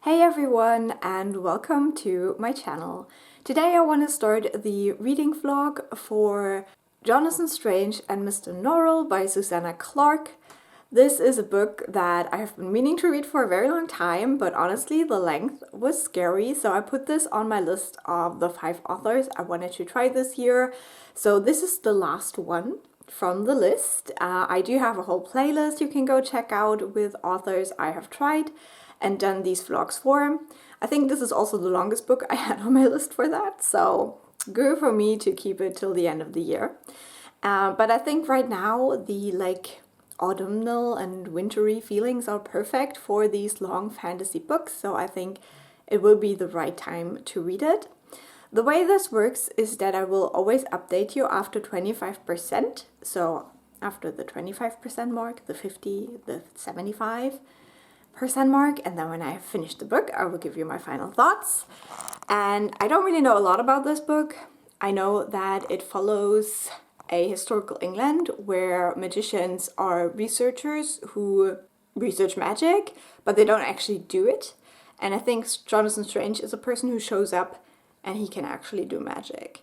Hey everyone, and welcome to my channel. Today I want to start the reading vlog for Jonathan Strange and Mr. Norrell by Susanna Clarke. This is a book that I have been meaning to read for a very long time, but honestly the length was scary, so I put this on my list of the 5 authors I wanted to try this year. So this is the last one from the list. I do have a whole playlist you can go check out with authors I have tried and done these vlogs for. I think this is also the longest book I had on my list for that, so good for me to keep it till the end of the year. But I think right now the autumnal and wintry feelings are perfect for these long fantasy books, so I think it will be the right time to read it. The way this works is that I will always update you after 25%, so after the 25% mark, the 50, the 75% mark, and then when I have finished the book I will give you my final thoughts. And I don't really know a lot about this book. I know that it follows a historical England where magicians are researchers who research magic, but they don't actually do it. And I think Jonathan Strange is a person who shows up and he can actually do magic.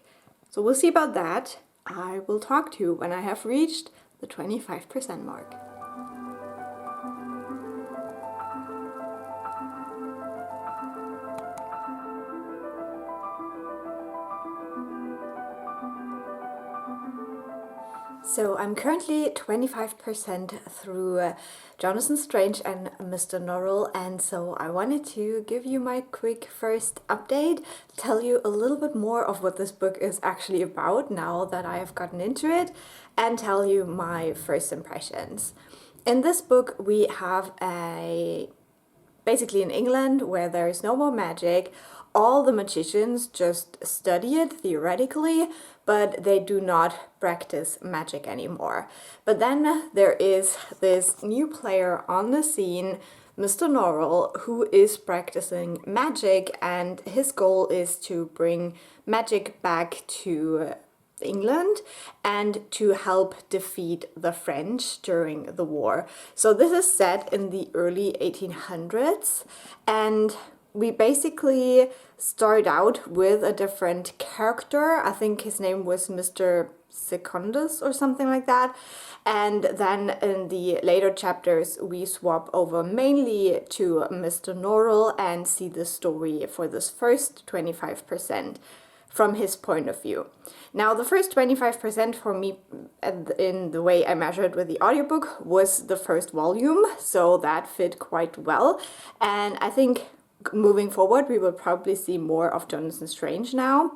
So we'll see about that. I will talk to you when I have reached the 25% mark. So I'm currently 25% through Jonathan Strange and Mr. Norrell, and so I wanted to give you my quick first update, tell you a little bit more of what this book is actually about now that I have gotten into it, and tell you my first impressions. In this book we have basically in England where there is no more magic. All the magicians just study it theoretically, but they do not practice magic anymore. But then there is this new player on the scene, Mr. Norrell, who is practicing magic, and his goal is to bring magic back to England and to help defeat the French during the war. So this is set in the early 1800s, and we basically start out with a different character. I think his name was Mr. Secundus or something like that. And then in the later chapters we swap over mainly to Mr. Norrell and see the story for this first 25% from his point of view. Now the first 25% for me, in the way I measured with the audiobook, was the first volume, so that fit quite well. And I think moving forward we will probably see more of Jonathan Strange now.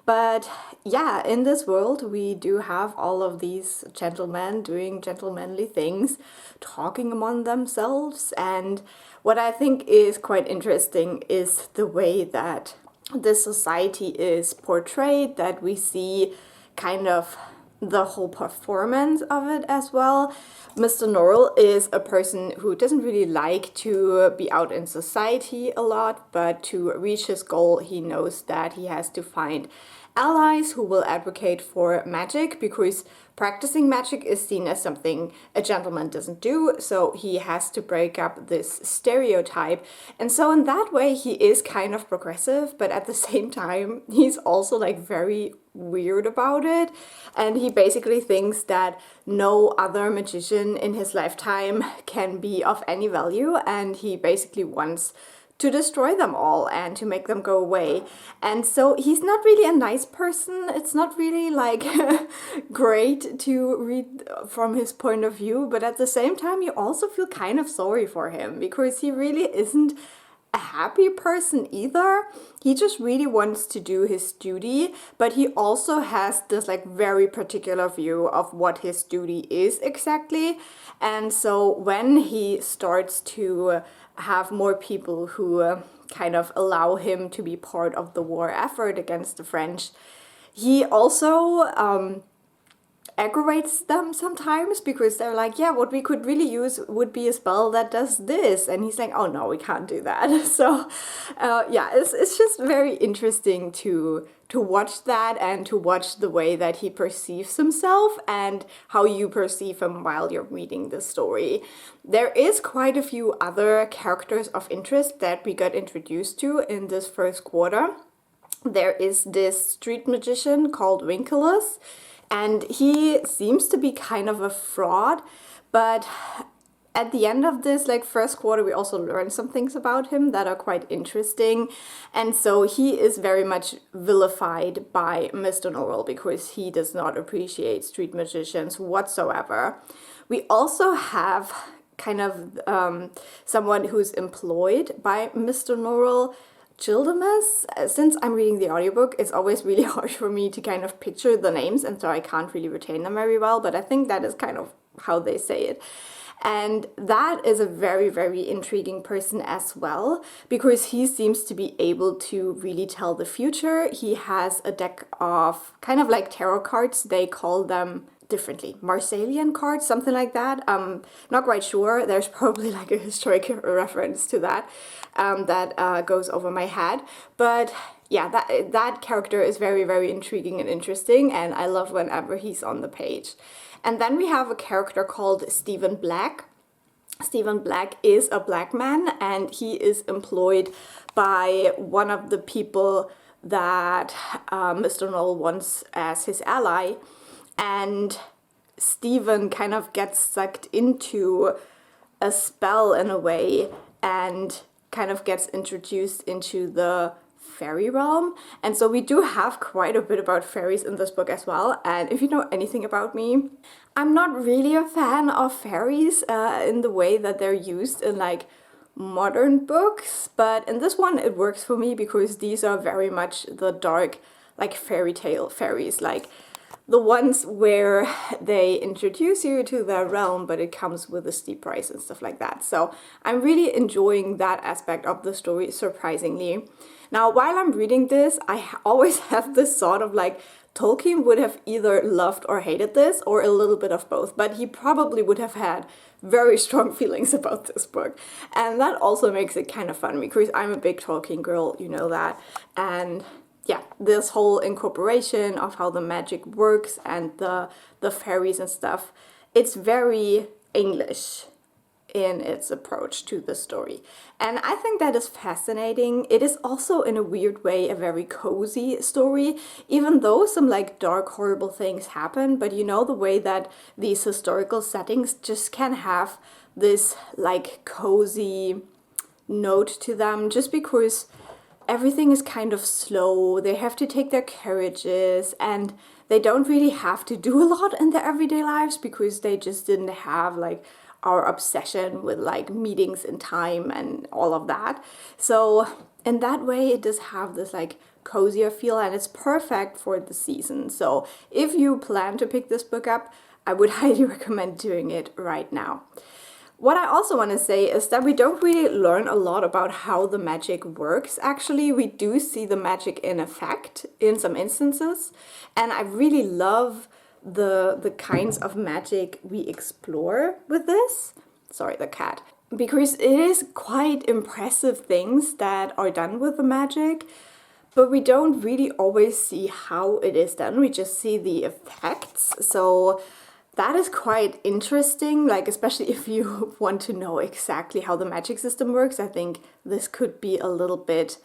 But yeah, in this world we do have all of these gentlemen doing gentlemanly things, talking among themselves, and what I think is quite interesting is the way that this society is portrayed, that we see kind of the whole performance of it as well. Mr. Norrell is a person who doesn't really like to be out in society a lot, but to reach his goal he knows that he has to find allies who will advocate for magic, because practicing magic is seen as something a gentleman doesn't do, so he has to break up this stereotype. And so in that way he is kind of progressive, but at the same time he's also like very weird about it, and he basically thinks that no other magician in his lifetime can be of any value, and he basically wants to destroy them all and to make them go away. And so he's not really a nice person. It's not really like great to read from his point of view, but at the same time you also feel kind of sorry for him, because he really isn't a happy person either. He just really wants to do his duty, but he also has this like very particular view of what his duty is exactly. And so when he starts to have more people who kind of allow him to be part of the war effort against the French, he also aggravates them sometimes, because they're like, yeah, what we could really use would be a spell that does this, and he's like, oh no, we can't do that. So yeah, it's just very interesting to watch that, and to watch the way that he perceives himself and how you perceive him while you're reading the story. There is quite a few other characters of interest that we got introduced to in this first quarter. There is this street magician called Winkelus, and he seems to be kind of a fraud, but at the end of this first quarter, we also learn some things about him that are quite interesting. And so he is very much vilified by Mr. Norrell because he does not appreciate street magicians whatsoever. We also have kind of someone who's employed by Mr. Norrell, Childemus. Since I'm reading the audiobook, it's always really hard for me to kind of picture the names, and so I can't really retain them very well, but I think that is kind of how they say it. And that is a very, very intriguing person as well, because he seems to be able to really tell the future. He has a deck of kind of like tarot cards. They call them differently, Marsalian cards, something like that. Not quite sure. There's probably like a historic reference to that that goes over my head. But yeah, that character is very, very intriguing and interesting, and I love whenever he's on the page. And then we have a character called Stephen Black. Stephen Black is a black man, and he is employed by one of the people that Mr. Norrell wants as his ally. And Stephen kind of gets sucked into a spell in a way, and kind of gets introduced into the fairy realm. And so we do have quite a bit about fairies in this book as well. And if you know anything about me, I'm not really a fan of fairies in the way that they're used in like modern books, but in this one it works for me because these are very much the dark, like fairy tale fairies, like the ones where they introduce you to their realm, but it comes with a steep price and stuff like that. So I'm really enjoying that aspect of the story, surprisingly. Now, while I'm reading this, I always have this thought of like, Tolkien would have either loved or hated this, or a little bit of both, but he probably would have had very strong feelings about this book. And that also makes it kind of fun, because I'm a big Tolkien girl, you know that. And yeah, this whole incorporation of how the magic works and the fairies and stuff, it's very English in its approach to the story. And I think that is fascinating. It is also, in a weird way, a very cozy story, even though some like dark, horrible things happen. But you know, the way that these historical settings just can have this like cozy note to them, just because everything is kind of slow. They have to take their carriages, and they don't really have to do a lot in their everyday lives because they just didn't have like our obsession with like meetings in time and all of that. So in that way, it does have this like cozier feel, and it's perfect for the season. So if you plan to pick this book up, I would highly recommend doing it right now. What I also want to say is that we don't really learn a lot about how the magic works. Actually, we do see the magic in effect in some instances, and I really love the kinds of magic we explore with this. Sorry, the cat. Because it is quite impressive things that are done with the magic, but we don't really always see how it is done. We just see the effects. So that is quite interesting, like especially if you want to know exactly how the magic system works. I think this could be a little bit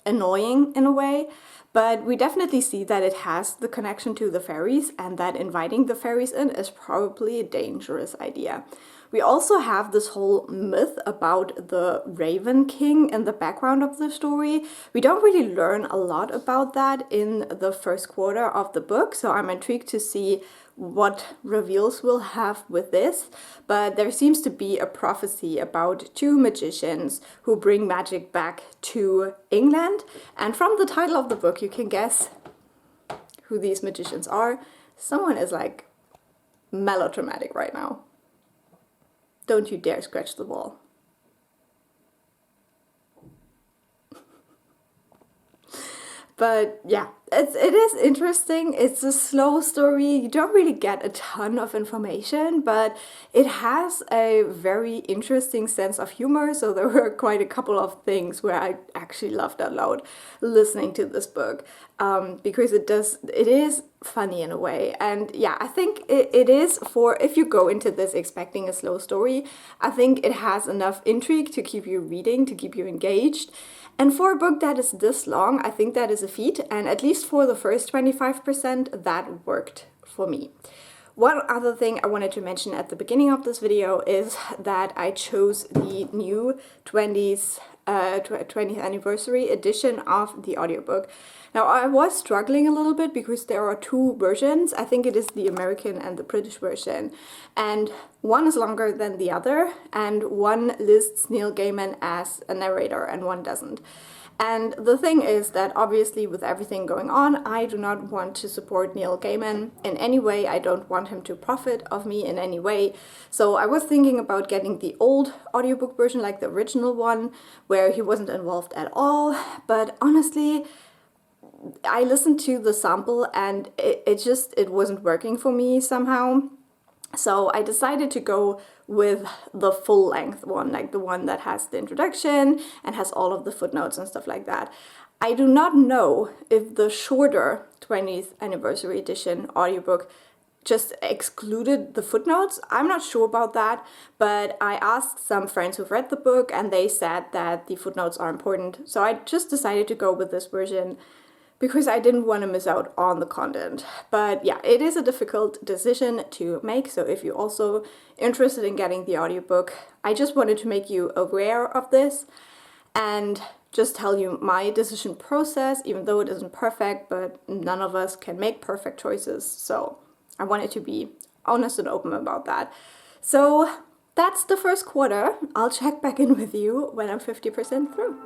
annoying in a way, but we definitely see that it has the connection to the fairies, and that inviting the fairies in is probably a dangerous idea. We also have this whole myth about the Raven King in the background of the story. We don't really learn a lot about that in the first quarter of the book, so I'm intrigued to see what reveals we'll have with this. But there seems to be a prophecy about two magicians who bring magic back to England. And from the title of the book, you can guess who these magicians are. Someone is like melodramatic right now. Don't you dare scratch the wall. But yeah, it is interesting. It's a slow story. You don't really get a ton of information, but it has a very interesting sense of humor. So there were quite a couple of things where I actually laughed out loud listening to this book, because it is funny in a way. And yeah, I think it is for, if you go into this expecting a slow story, I think it has enough intrigue to keep you reading, to keep you engaged. And for a book that is this long, I think that is a feat, and at least for the first 25%, that worked for me. One other thing I wanted to mention at the beginning of this video is that I chose the new 20th anniversary edition of the audiobook. Now, I was struggling a little bit because there are two versions. I think it is the American and the British version. And one is longer than the other, and one lists Neil Gaiman as a narrator and one doesn't. And the thing is that obviously with everything going on, I do not want to support Neil Gaiman in any way. I don't want him to profit of me in any way. So I was thinking about getting the old audiobook version, like the original one, where he wasn't involved at all. But honestly, I listened to the sample and it wasn't working for me somehow. So I decided to go with the full length one, like the one that has the introduction and has all of the footnotes and stuff like that. I do not know if the shorter 20th anniversary edition audiobook just excluded the footnotes. I'm not sure about that, but I asked some friends who've read the book and they said that the footnotes are important. So I just decided to go with this version because I didn't want to miss out on the content. But yeah, it is a difficult decision to make. So if you're also interested in getting the audiobook, I just wanted to make you aware of this and just tell you my decision process, even though it isn't perfect, but none of us can make perfect choices. So I wanted to be honest and open about that. So that's the first quarter. I'll check back in with you when I'm 50% through.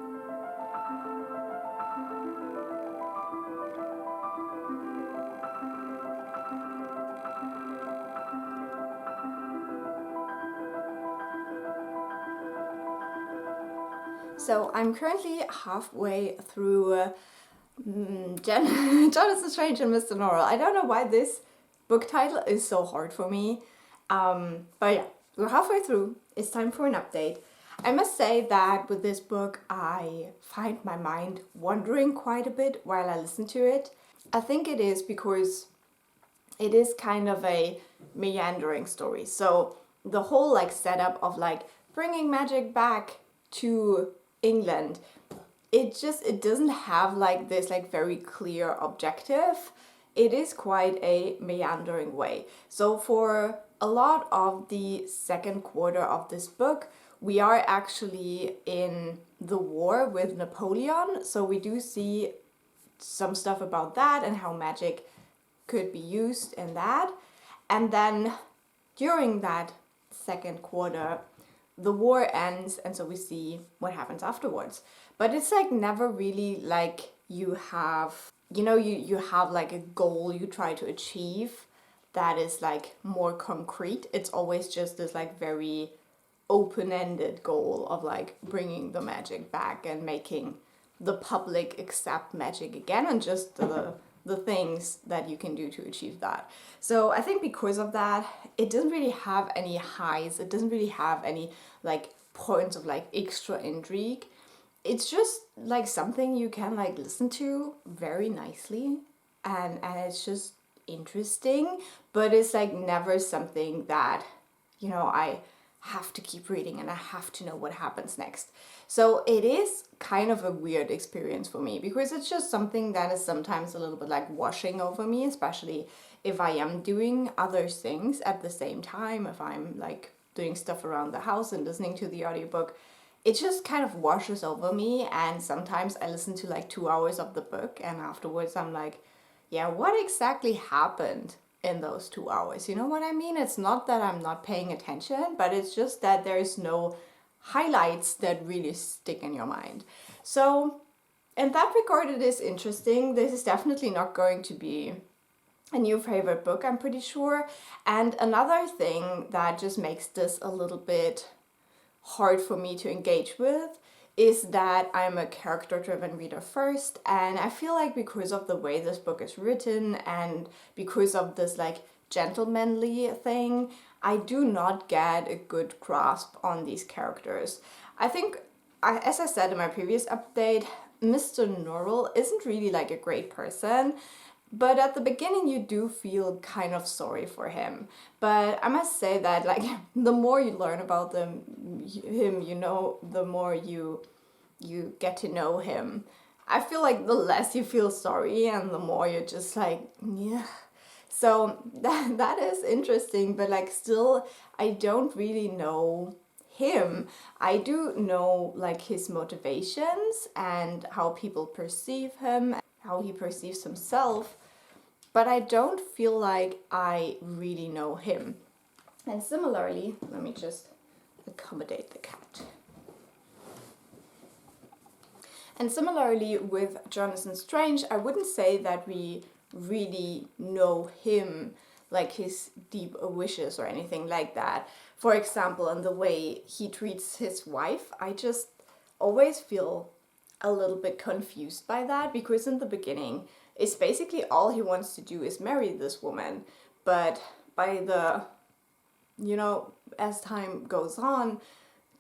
So I'm currently halfway through Jonathan Strange and Mr. Norrell. I don't know why this book title is so hard for me. But yeah, we're halfway through. It's time for an update. I must say that with this book, I find my mind wandering quite a bit while I listen to it. I think it is because it is kind of a meandering story. So the whole like setup of like bringing magic back to England, it doesn't have like this like very clear objective. It is quite a meandering way. So for a lot of the second quarter of this book, we are actually in the war with Napoleon. So we do see some stuff about that and how magic could be used in that. And then during that second quarter, the war ends, and so we see what happens afterwards. But it's like never really like you have, you have like a goal you try to achieve that is like more concrete. It's always just this like very open-ended goal of like bringing the magic back and making the public accept magic again, and just the things that you can do to achieve that. So I think because of that, it doesn't really have any highs. It doesn't really have any like points of like extra intrigue. It's just like something you can like listen to very nicely, and it's just interesting, but it's like never something that, I have to keep reading and I have to know what happens next. So it is kind of a weird experience for me because it's just something that is sometimes a little bit like washing over me, especially if I am doing other things at the same time. If I'm like doing stuff around the house and listening to the audiobook, it just kind of washes over me, and sometimes I listen to like 2 hours of the book and afterwards I'm like, yeah, what exactly happened in those 2 hours? You know what I mean? It's not that I'm not paying attention, but it's just that there's no highlights that really stick in your mind. So in that regard, it is interesting. This is definitely not going to be a new favorite book, I'm pretty sure. And another thing that just makes this a little bit hard for me to engage with is that I'm a character-driven reader first, and I feel like because of the way this book is written and because of this like gentlemanly thing, I do not get a good grasp on these characters. I think, as I said in my previous update, Mr. Norrell isn't really like a great person, but at the beginning you do feel kind of sorry for him. But I must say that like the more you learn about him, you know, the more you get to know him. I feel like the less you feel sorry and the more you're just like, yeah. So that is interesting, but like still I don't really know him. I do know like his motivations and how people perceive him, how he perceives himself, but I don't feel like I really know him. And similarly, let me just accommodate the cat. And similarly with Jonathan Strange, I wouldn't say that we really know him, like his deep wishes or anything like that. For example, in the way he treats his wife, I just always feel a little bit confused by that, because in the beginning, it's basically all he wants to do is marry this woman. But by the, you know, as time goes on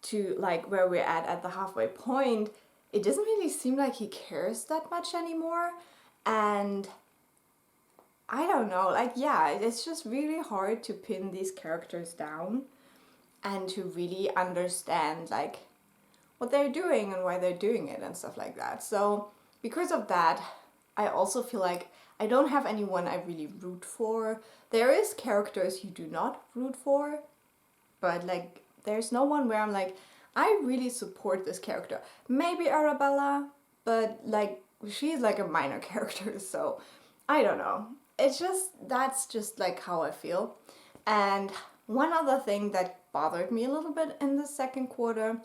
to like where we're at the halfway point, it doesn't really seem like he cares that much anymore. And I don't know, like, yeah, it's just really hard to pin these characters down and to really understand like what they're doing and why they're doing it and stuff like that. So because of that, I also feel like I don't have anyone I really root for. There is characters you do not root for, but like there's no one where I'm like, I really support this character. Maybe Arabella, but like she's like a minor character, so I don't know. It's just, that's just like how I feel. And one other thing that bothered me a little bit in the second quarter,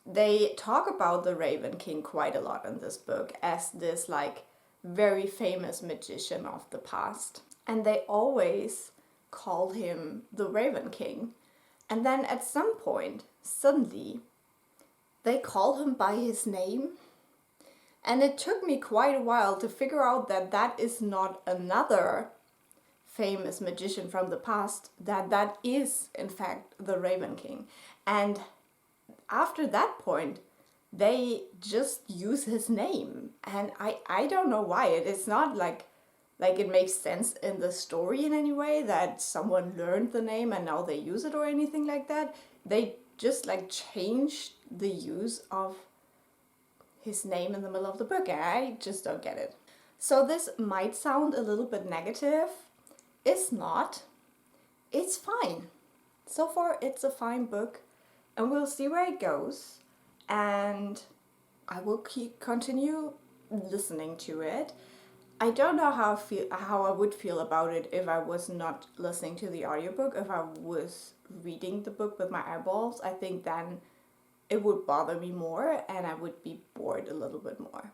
they talk about the Raven King quite a lot in this book as this like very famous magician of the past. And they always call him the Raven King. And then at some point, suddenly, they call him by his name. And it took me quite a while to figure out that that is not another famous magician from the past, that is in fact the Raven King. And after that point, they just use his name. And I don't know why. It is not like it makes sense in the story in any way that someone learned the name and now they use it or anything like that. They just like changed the use of his name in the middle of the book, and I just don't get it. So this might sound a little bit negative. It's not. It's fine. So far it's a fine book, and we'll see where it goes, and I will continue listening to it. I don't know how I would feel about it if I was not listening to the audiobook. If I was reading the book with my eyeballs, I think then it would bother me more and I would be bored a little bit more.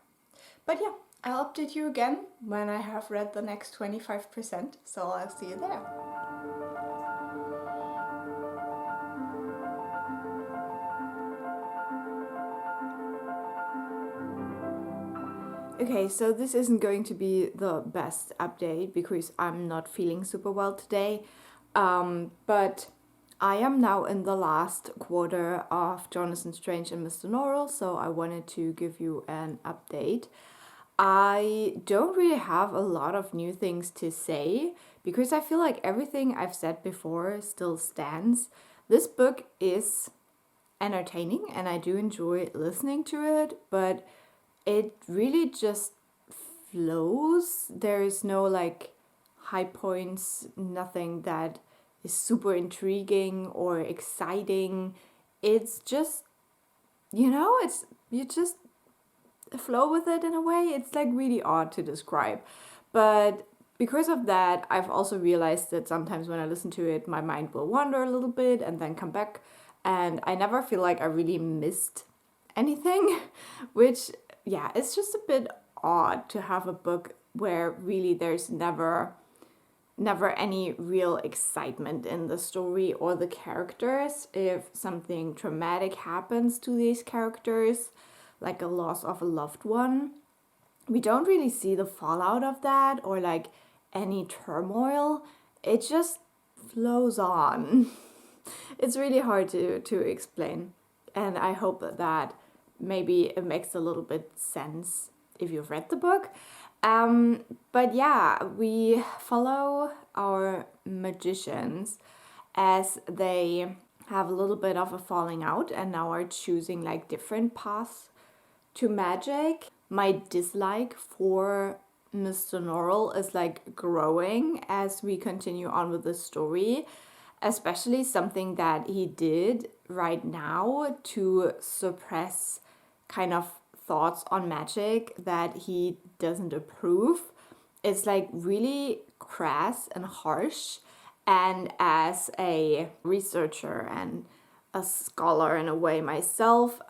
But yeah, I'll update you again when I have read the next 25%, so I'll see you there. Okay, so this isn't going to be the best update because I'm not feeling super well today, but I am now in the last quarter of Jonathan Strange and Mr. Norrell, so I wanted to give you an update. I don't really have a lot of new things to say because I feel like everything I've said before still stands. This book is entertaining and I do enjoy listening to it, but it really just flows. There is no like high points, nothing that is super intriguing or exciting. It's just, you know, you just flow with it in a way. It's like really odd to describe. But because of that, I've also realized that sometimes when I listen to it, my mind will wander a little bit and then come back. And I never feel like I really missed anything, which, yeah, it's just a bit odd to have a book where really there's never never any real excitement in the story or the characters. If something traumatic happens to these characters, like a loss of a loved one, we don't really see the fallout of that or like any turmoil. It just flows on. It's really hard to explain. And I hope that maybe it makes a little bit sense if you've read the book. But yeah, we follow our magicians as they have a little bit of a falling out and now are choosing like different paths to magic. My dislike for Mr. Norrell is like growing as we continue on with the story, especially something that he did right now to suppress kind of thoughts on magic that he doesn't approve. It's like really crass and harsh. And as a researcher and a scholar in a way myself,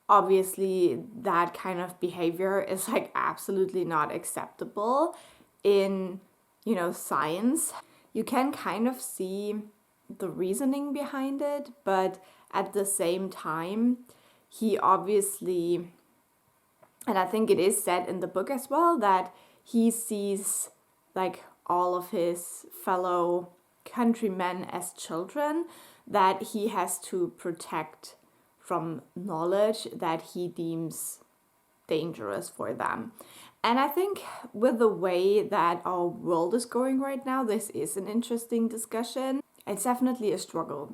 obviously that kind of behavior is like absolutely not acceptable in, science. You can kind of see the reasoning behind it, but at the same time, he obviously, and I think it is said in the book as well, that he sees like all of his fellow countrymen as children that he has to protect from knowledge that he deems dangerous for them. And I think with the way that our world is going right now, this is an interesting discussion. It's definitely a struggle,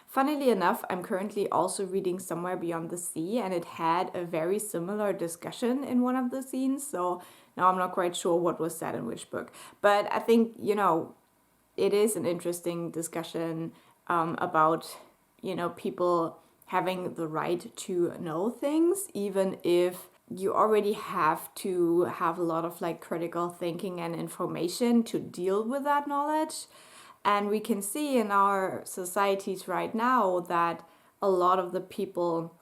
Funnily enough, I'm currently also reading Somewhere Beyond the Sea, and it had a very similar discussion in one of the scenes. So now I'm not quite sure what was said in which book. But I think, it is an interesting discussion about, people having the right to know things, even if you already have to have a lot of like critical thinking and information to deal with that knowledge. And we can see in our societies right now that a lot of the people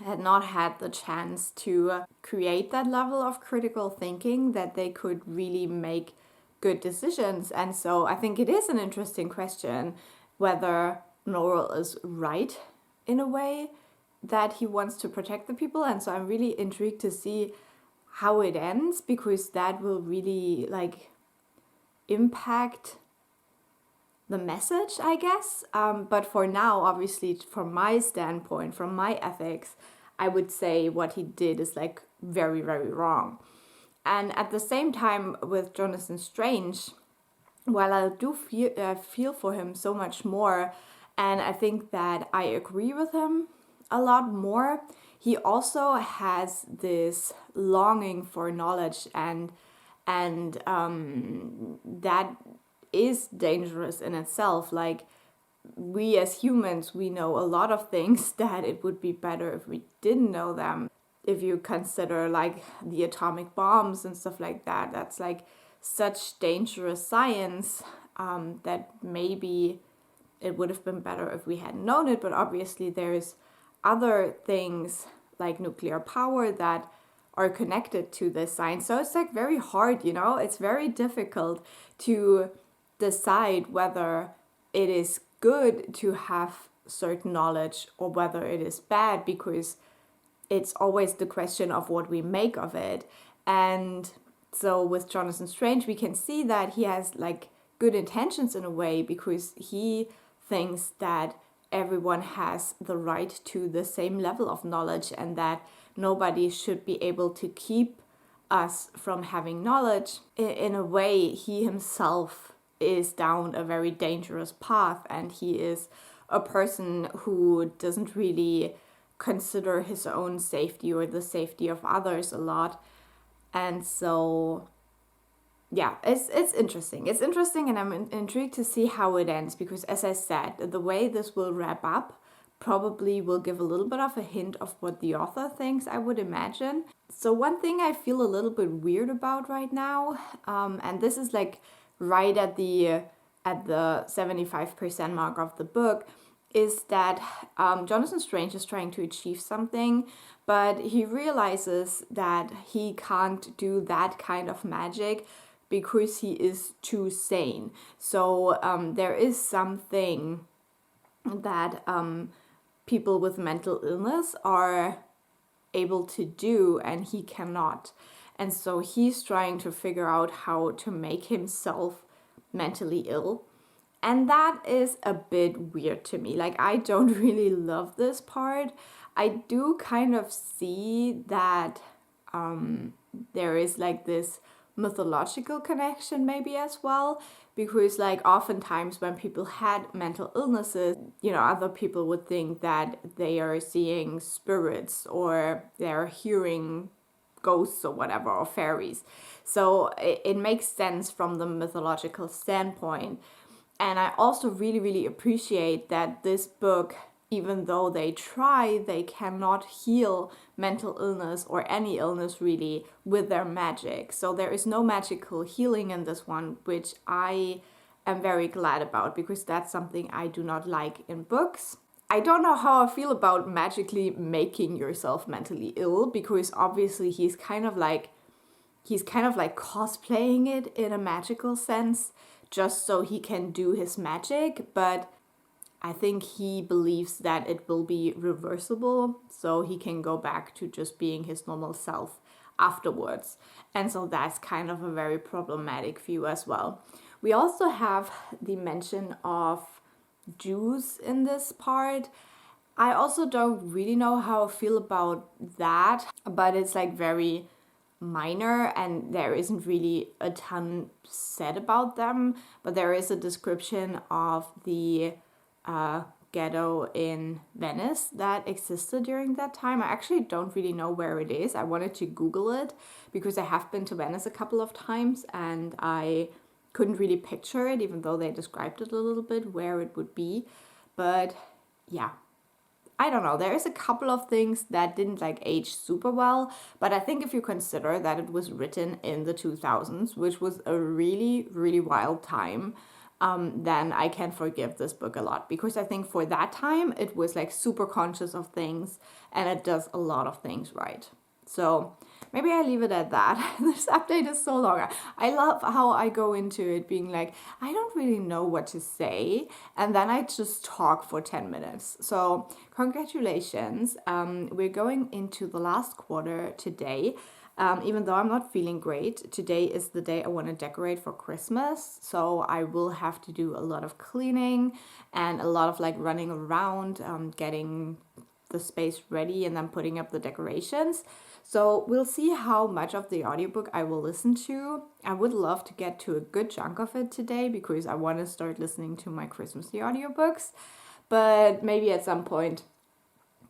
had not had the chance to create that level of critical thinking that they could really make good decisions. And so I think it is an interesting question whether Norrell is right in a way that he wants to protect the people. And so I'm really intrigued to see how it ends, because that will really like impact the message, I guess. But for now, obviously, from my standpoint, from my ethics, I would say what he did is like very, very wrong. And at the same time, with Jonathan Strange, while I do feel for him so much more, and I think that I agree with him a lot more, he also has this longing for knowledge, and that is dangerous in itself. Like, we as humans, we know a lot of things that it would be better if we didn't know them. If you consider like the atomic bombs and stuff like that, that's like such dangerous science that maybe it would have been better if we hadn't known it. But obviously there's other things like nuclear power that are connected to this science. So it's like very hard, it's very difficult to decide whether it is good to have certain knowledge or whether it is bad, because it's always the question of what we make of it. And so with Jonathan Strange, we can see that he has like good intentions in a way, because he thinks that everyone has the right to the same level of knowledge, and that nobody should be able to keep us from having knowledge. In a way, he himself is down a very dangerous path, and he is a person who doesn't really consider his own safety or the safety of others a lot. And so yeah, it's interesting. It's interesting, and I'm intrigued to see how it ends, because as I said, the way this will wrap up probably will give a little bit of a hint of what the author thinks, I would imagine. So one thing I feel a little bit weird about right now, and this is like right at the 75% mark of the book, is that Jonathan Strange is trying to achieve something, but he realizes that he can't do that kind of magic because he is too sane. So there is something that people with mental illness are able to do and he cannot. And so he's trying to figure out how to make himself mentally ill. And that is a bit weird to me. Like, I don't really love this part. I do kind of see that there is like this mythological connection maybe as well, because like oftentimes when people had mental illnesses, you know, other people would think that they are seeing spirits or they're hearing ghosts or whatever, or fairies. So it makes sense from the mythological standpoint. And I also really, really appreciate that this book, even though they try, they cannot heal mental illness or any illness really with their magic. So there is no magical healing in this one, which I am very glad about, because that's something I do not like in books. I don't know how I feel about magically making yourself mentally ill, because obviously he's kind of like cosplaying it in a magical sense, just so he can do his magic. But I think he believes that it will be reversible, so he can go back to just being his normal self afterwards. And so that's kind of a very problematic view as well. We also have the mention of Jews in this part. I also don't really know how I feel about that, but it's like very minor and there isn't really a ton said about them. But there is a description of the ghetto in Venice that existed during that time. I actually don't really know where it is. I wanted to Google it because I have been to Venice a couple of times and I couldn't really picture it, even though they described it a little bit where it would be. But yeah, I don't know. There is a couple of things that didn't like age super well, but I think if you consider that it was written in the 2000s, which was a really, really wild time, then I can forgive this book a lot, because I think for that time it was like super conscious of things and it does a lot of things right. So maybe I leave it at that. This update is so long. I love how I go into it being like, I don't really know what to say, and then I just talk for 10 minutes. So congratulations. We're going into the last quarter today. Even though I'm not feeling great, today is the day I want to decorate for Christmas. So I will have to do a lot of cleaning and a lot of like running around, getting the space ready and then putting up the decorations. So we'll see how much of the audiobook I will listen to. I would love to get to a good chunk of it today because I want to start listening to my Christmassy audiobooks. But maybe at some point,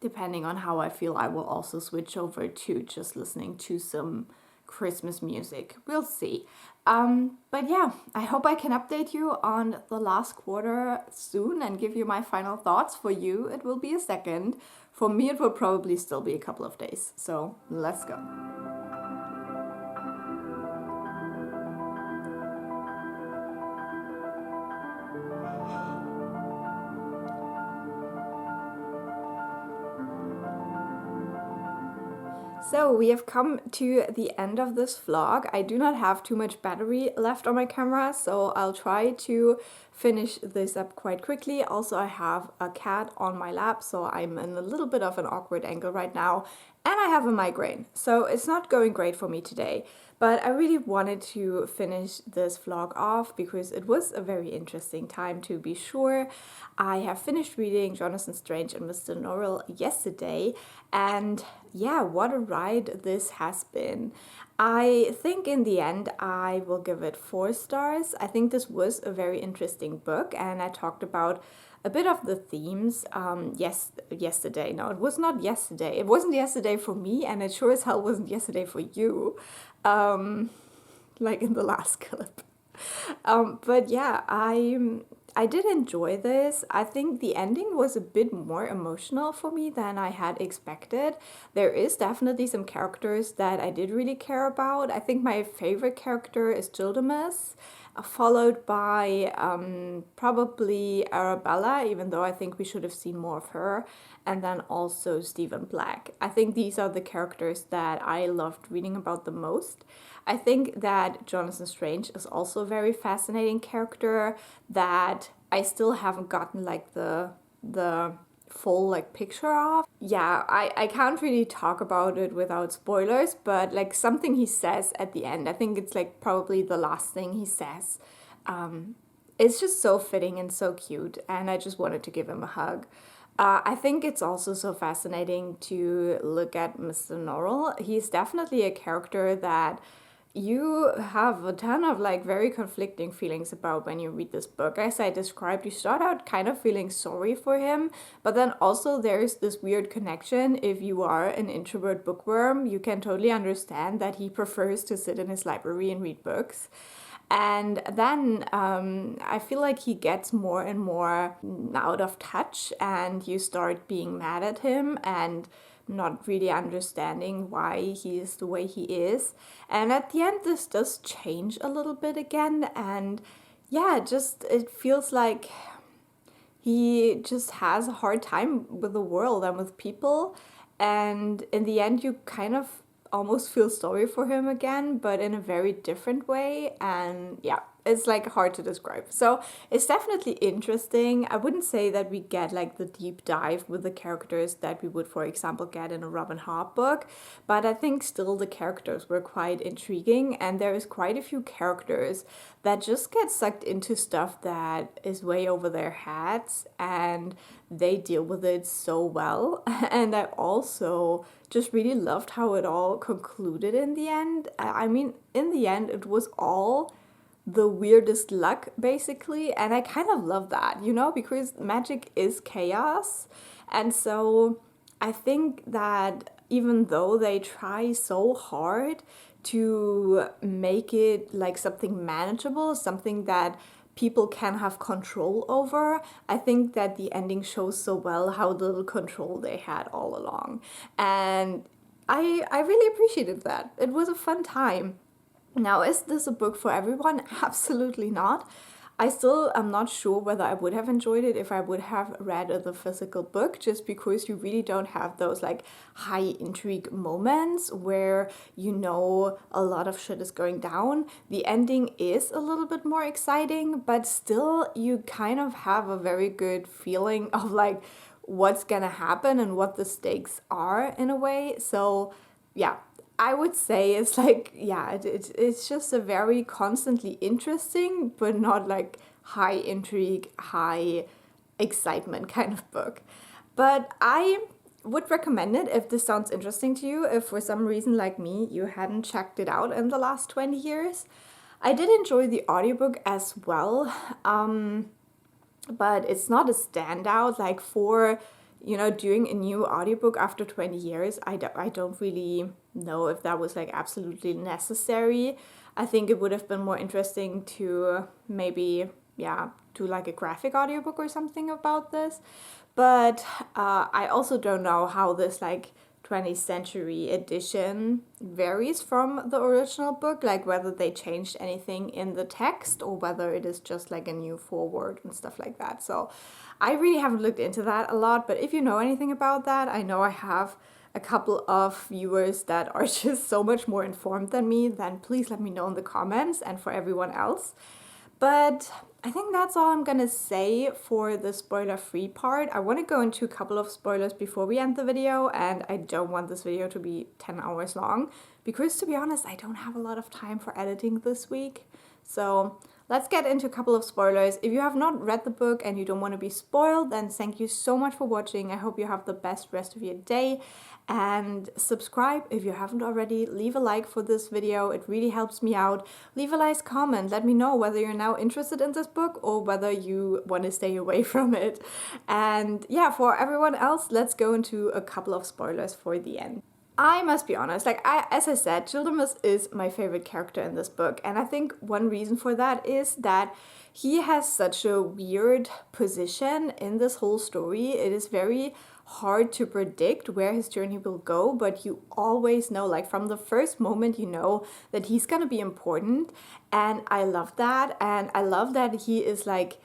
depending on how I feel, I will also switch over to just listening to some Christmas music. We'll see. But yeah, I hope I can update you on the last quarter soon and give you my final thoughts. For you, it will be a second. For me, it will probably still be a couple of days. So let's go. So we have come to the end of this vlog. I do not have too much battery left on my camera, so I'll try to finish this up quite quickly. Also, I have a cat on my lap, so I'm in a little bit of an awkward angle right now, and I have a migraine, so it's not going great for me today. But I really wanted to finish this vlog off because it was a very interesting time, to be sure. I have finished reading Jonathan Strange and Mr. Norrell yesterday, and yeah, what a ride this has been. I think in the end I will give it 4 stars. I think this was a very interesting book, and I talked about a bit of the themes yesterday. No, it was not yesterday. It wasn't yesterday for me, and it sure as hell wasn't yesterday for you, like in the last clip. But yeah, I did enjoy this. I think the ending was a bit more emotional for me than I had expected. There is definitely some characters that I did really care about. I think my favorite character is Gildamus, followed by probably Arabella, even though I think we should have seen more of her, and then also Stephen Black. I think these are the characters that I loved reading about the most. I think that Jonathan Strange is also a very fascinating character that I still haven't gotten like the full like picture of. Yeah, I can't really talk about it without spoilers, but like something he says at the end, I think it's like probably the last thing he says. It's just so fitting and so cute, and I just wanted to give him a hug. I think it's also so fascinating to look at Mr. Norrell. He's definitely a character that you have a ton of like very conflicting feelings about when you read this book. As I described, you start out kind of feeling sorry for him, but then also there's this weird connection. If you are an introvert bookworm, you can totally understand that he prefers to sit in his library and read books. And then I feel like he gets more and more out of touch, and you start being mad at him and not really understanding why he is the way he is. And at the end, this does change a little bit again. And yeah, just it feels like he just has a hard time with the world and with people. And in the end, you kind of almost feel sorry for him again, but in a very different way. And yeah, it's like hard to describe. So it's definitely interesting. I wouldn't say that we get like the deep dive with the characters that we would, for example, get in a Robin Hobb book, but I think still the characters were quite intriguing, and there is quite a few characters that just get sucked into stuff that is way over their heads, and they deal with it so well. And I also just really loved how it all concluded in the end. I mean, in the end, it was all the weirdest luck, basically. And I kind of love that, you know, because magic is chaos. And so I think that even though they try so hard to make it like something manageable, something that people can have control over, I think that the ending shows so well how little control they had all along. And I really appreciated that. It was a fun time. Now, is this a book for everyone? Absolutely not. I still am not sure whether I would have enjoyed it if I would have read the physical book, just because you really don't have those like high intrigue moments where you know a lot of shit is going down. The ending is a little bit more exciting, but still you kind of have a very good feeling of like what's gonna happen and what the stakes are in a way. So yeah, I would say it's like, yeah, it's just a very constantly interesting, but not like high intrigue, high excitement kind of book. But I would recommend it if this sounds interesting to you, if for some reason like me, you hadn't checked it out in the last 20 years. I did enjoy the audiobook as well, but it's not a standout like for, you know, doing a new audiobook after 20 years. I don't really know if that was like absolutely necessary. I think it would have been more interesting to maybe, yeah, do like a graphic audiobook or something about this. But I also don't know how this like 20th century edition varies from the original book, like whether they changed anything in the text or whether it is just like a new foreword and stuff like that. So I really haven't looked into that a lot, but if you know anything about that, I know I have a couple of viewers that are just so much more informed than me, then please let me know in the comments, and for everyone else. But I think that's all I'm gonna say for the spoiler-free part. I want to go into a couple of spoilers before we end the video, and I don't want this video to be 10 hours long, because to be honest, I don't have a lot of time for editing this week. So let's get into a couple of spoilers. If you have not read the book and you don't want to be spoiled, then thank you so much for watching. I hope you have the best rest of your day, and subscribe if you haven't already. Leave a like for this video, it really helps me out. Leave a nice comment, let me know whether you're now interested in this book or whether you want to stay away from it. And yeah, for everyone else, let's go into a couple of spoilers for the end. I must be honest, like as I said, Childemus is my favorite character in this book, and I think one reason for that is that he has such a weird position in this whole story. It is very hard to predict where his journey will go, but you always know, like from the first moment, you know that he's gonna be important. And I love that. And I love that he is like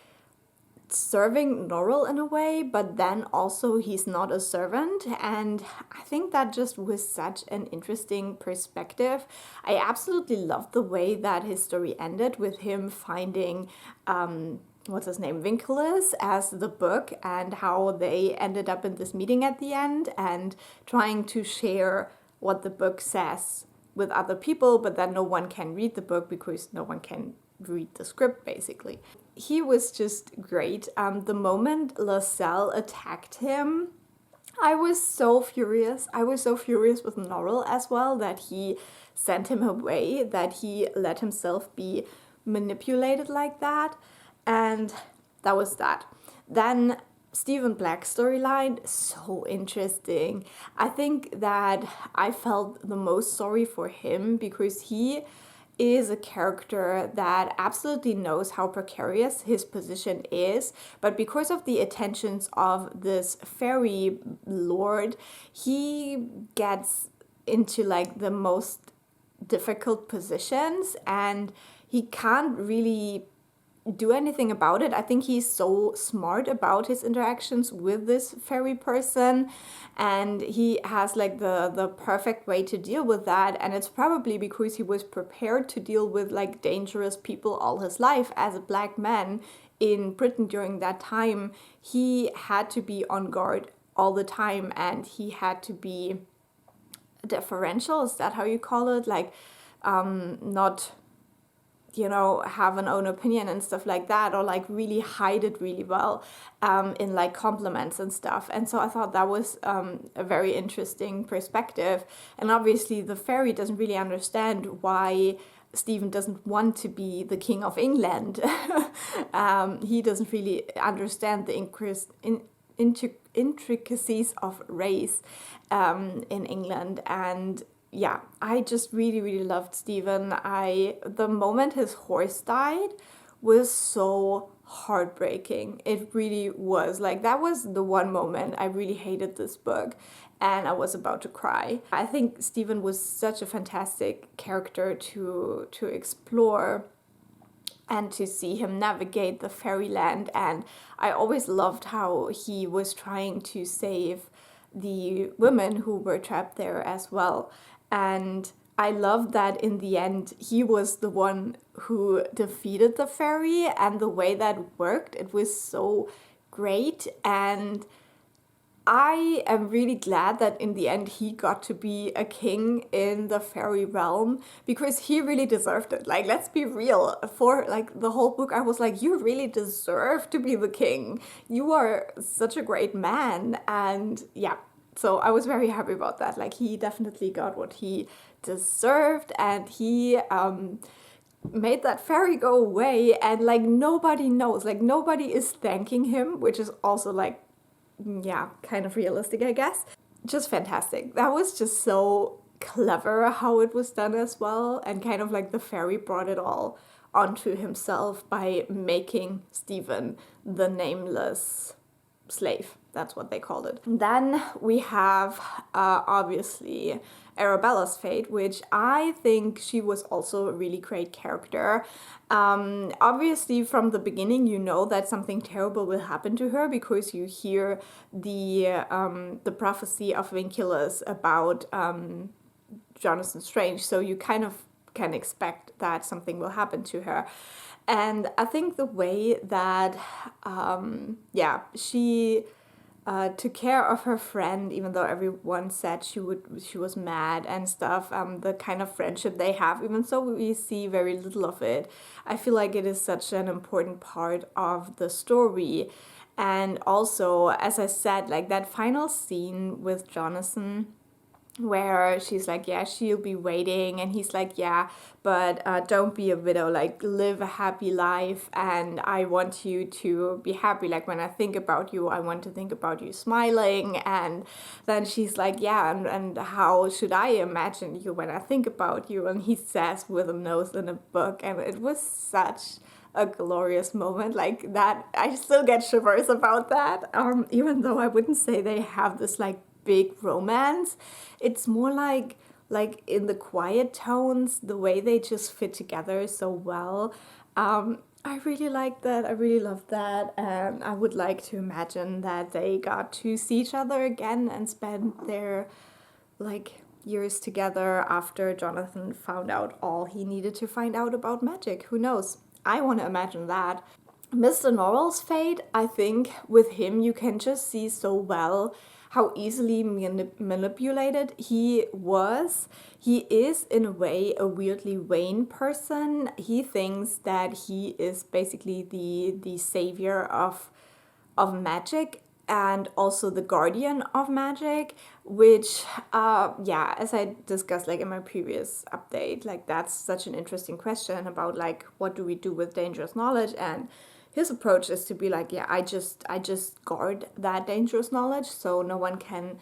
serving Norrell in a way, but then also he's not a servant. And I think that just was such an interesting perspective. I absolutely loved the way that his story ended with him finding what's his name, Winkelus, as the book, and how they ended up in this meeting at the end and trying to share what the book says with other people, but then no one can read the book because no one can read the script, basically. He was just great. The moment Lascelles attacked him, I was so furious. I was so furious with Norrell as well, that he sent him away, that he let himself be manipulated like that. And that was that. Then Stephen Black's storyline, so interesting. I think that I felt the most sorry for him because he is a character that absolutely knows how precarious his position is, but because of the attentions of this fairy lord, he gets into like the most difficult positions and he can't really do anything about it. I think he's so smart about his interactions with this fairy person, and he has like the perfect way to deal with that. And it's probably because he was prepared to deal with like dangerous people all his life as a black man in Britain during that time. He had to be on guard all the time, and he had to be deferential, is that how you call it, like not, you know, have an own opinion and stuff like that, or like really hide it really well in like compliments and stuff. And so I thought that was a very interesting perspective. And obviously the fairy doesn't really understand why Stephen doesn't want to be the King of England. He doesn't really understand the intricacies of race in England. And yeah, I just really, really loved Stephen. The moment his horse died was so heartbreaking. It really was. Like, that was the one moment I really hated this book and I was about to cry. I think Stephen was such a fantastic character to explore and to see him navigate the fairyland. And I always loved how he was trying to save the women who were trapped there as well. And I love that in the end, he was the one who defeated the fairy, and the way that worked, it was so great. And I am really glad that in the end he got to be a king in the fairy realm, because he really deserved it. Like, let's be real. For like the whole book, I was like, you really deserve to be the king. You are such a great man. And yeah, so I was very happy about that. Like, he definitely got what he deserved, and he made that fairy go away, and like nobody knows, like nobody is thanking him, which is also like, yeah, kind of realistic, I guess. Just fantastic. That was just so clever how it was done as well, and kind of like the fairy brought it all onto himself by making Stephen the nameless slave. That's what they called it. Then we have obviously Arabella's fate, which I think she was also a really great character. Obviously from the beginning you know that something terrible will happen to her, because you hear the prophecy of Vinculus about Jonathan Strange, so you kind of can expect that something will happen to her. And I think the way that she took care of her friend, even though everyone said she was mad and stuff, the kind of friendship they have, even so we see very little of it, I feel like it is such an important part of the story. And also, as I said, like that final scene with Jonathan, where she's like, yeah, she'll be waiting, and he's like, yeah, but don't be a widow, like live a happy life, and I want you to be happy, like when I think about you, I want to think about you smiling. And then she's like, yeah, and how should I imagine you when I think about you? And he says with a nose in a book, and it was such a glorious moment. Like that, I still get shivers about that. Even though I wouldn't say they have this like big romance, it's more like in the quiet tones, the way they just fit together so well. I really like that. I really love that. And I would like to imagine that they got to see each other again and spend their like years together after Jonathan found out all he needed to find out about magic. Who knows? I want to imagine that. Mr. Norrell's fate, I think with him you can just see so well how easily manipulated he was. He is in a way a weirdly vain person. He thinks that he is basically the savior of magic and also the guardian of magic, which yeah, as I discussed like in my previous update, like that's such an interesting question about like what do we do with dangerous knowledge. And his approach is to be like, yeah, I just guard that dangerous knowledge so no one can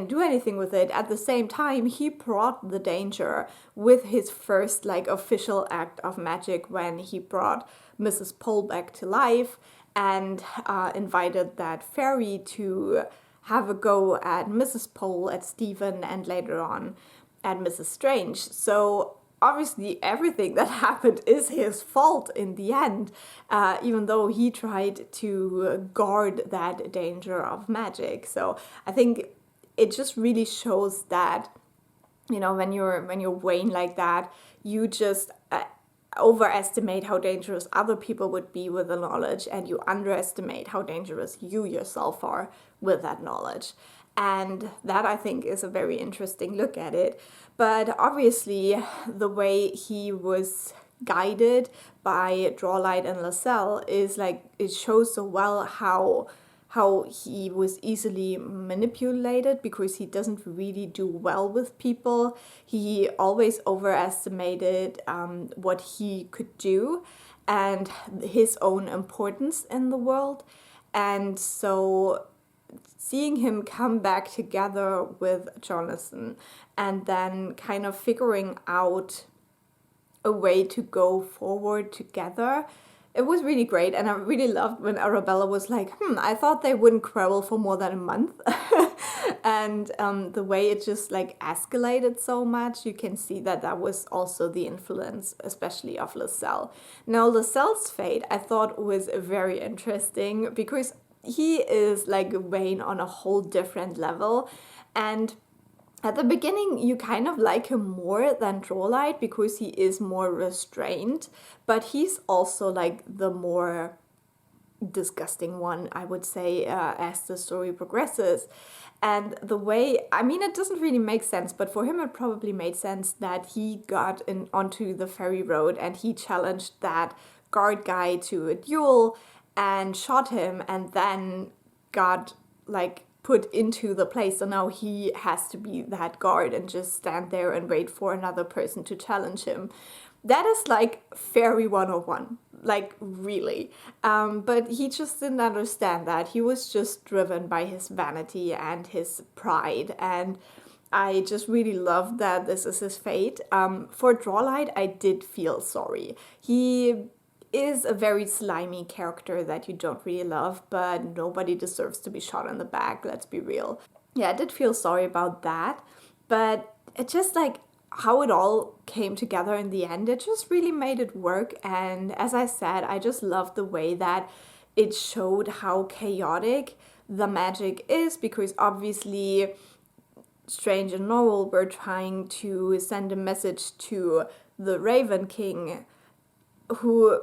do anything with it. At the same time, he brought the danger with his first like official act of magic when he brought Mrs. Pole back to life and invited that fairy to have a go at Mrs. Pole, at Stephen, and later on at Mrs. Strange. So obviously everything that happened is his fault in the end, even though he tried to guard that danger of magic. So I think it just really shows that, you know, when you're vain like that, you just overestimate how dangerous other people would be with the knowledge, and you underestimate how dangerous you yourself are with that knowledge. And that, I think, is a very interesting look at it. But obviously, the way he was guided by Drawlight and Lascelles is like, it shows so well how he was easily manipulated because he doesn't really do well with people. He always overestimated what he could do and his own importance in the world. And so seeing him come back together with Jonathan and then kind of figuring out a way to go forward together, it was really great. And I really loved when Arabella was like, I thought they wouldn't quarrel for more than a month. And the way it just like escalated so much, you can see that that was also the influence, especially of Lascelles. Now, Lascelles' fate, I thought was very interesting because he is like Wayne on a whole different level. And at the beginning, you kind of like him more than Drawlight because he is more restrained, but he's also like the more disgusting one, I would say, as the story progresses. And the way, I mean, it doesn't really make sense, but for him it probably made sense that he got onto the ferry road and he challenged that guard guy to a duel and shot him and then got like put into the place. So now he has to be that guard and just stand there and wait for another person to challenge him. That is like Fairy 101, like really. But he just didn't understand that. He was just driven by his vanity and his pride. And I just really love that this is his fate. For Drawlight, I did feel sorry. He is a very slimy character that you don't really love, but nobody deserves to be shot in the back, let's be real. Yeah, I did feel sorry about that, but it just like how it all came together in the end, it just really made it work. And as I said, I just loved the way that it showed how chaotic the magic is, because obviously Strange and Norrell were trying to send a message to the Raven King, who,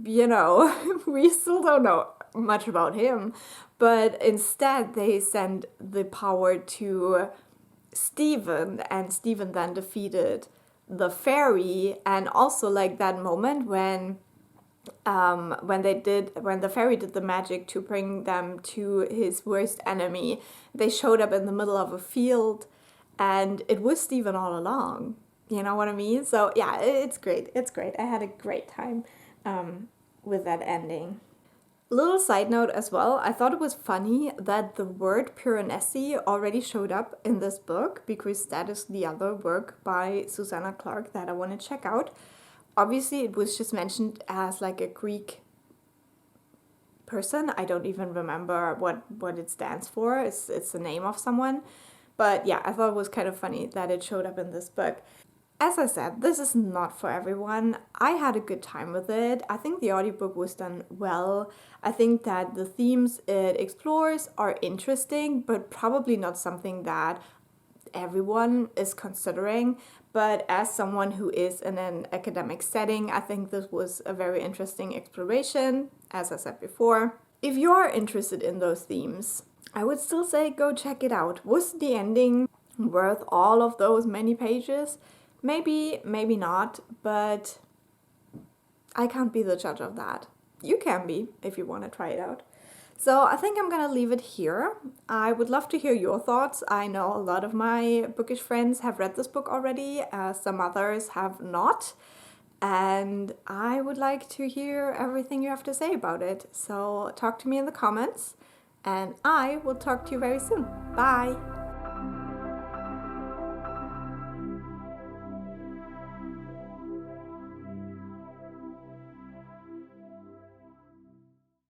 you know, we still don't know much about him, but instead they send the power to Stephen, and Stephen then defeated the fairy. And also like that moment when the fairy did the magic to bring them to his worst enemy, they showed up in the middle of a field and it was Stephen all along. You know what I mean? So yeah, it's great. It's great. I had a great time with that ending. Little side note as well, I thought it was funny that the word Piranesi already showed up in this book, because that is the other work by Susanna Clarke that I want to check out. Obviously, it was just mentioned as like a Greek person. I don't even remember what it stands for. It's the name of someone. But yeah, I thought it was kind of funny that it showed up in this book. As I said, this is not for everyone. I had a good time with it. I think the audiobook was done well. I think that the themes it explores are interesting, but probably not something that everyone is considering. But as someone who is in an academic setting, I think this was a very interesting exploration, as I said before. If you are interested in those themes, I would still say go check it out. Was the ending worth all of those many pages? Maybe, maybe not, but I can't be the judge of that. You can be if you want to try it out. So I think I'm gonna leave it here. I would love to hear your thoughts. I know a lot of my bookish friends have read this book already, some others have not. And I would like to hear everything you have to say about it. So talk to me in the comments, and I will talk to you very soon. Bye!